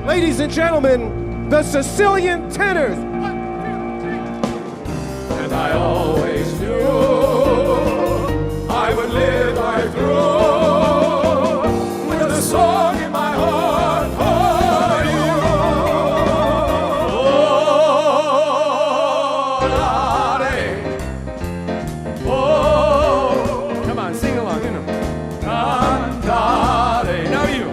Ladies and gentlemen, the Sicilian Tenors. And I always knew I would live right through with a song in my heart for you. Oh, Lottie. Oh, Come on, sing along, you know. Cantare. Now you.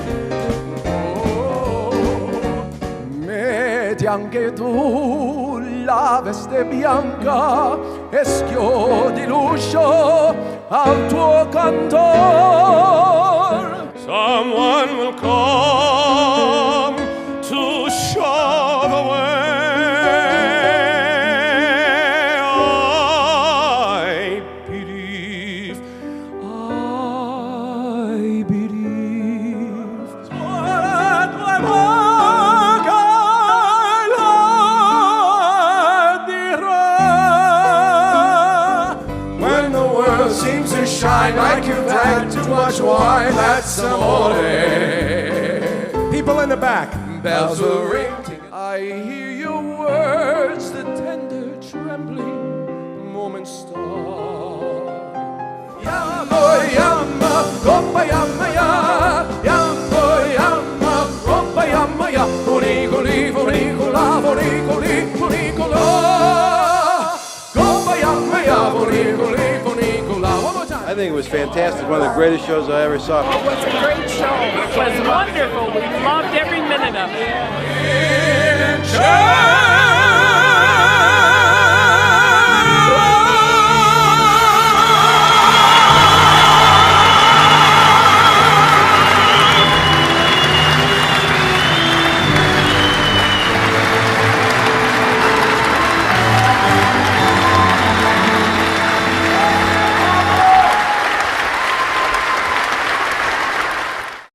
Metti anche tu la veste bianca e schiodi l'uscio al tuo cantor. Someone will come to show the way. I believe. I believe. When the world seems to shine like you've had too much wine, that's amore. People in the back. Bells will ring. I hear your words, the tender trembling moments start. Yamma, yamma, rompa, yamma, ya. Yamma, yamma, rompa, yamma, ya. Funicoli, funicola, funicoli, funicola. Rompa, yamma, ya. Funicoli, funicola. One more time. I think it was fantastic. One of the greatest shows I ever saw. It was a great show. It was wonderful. We loved every minute of it.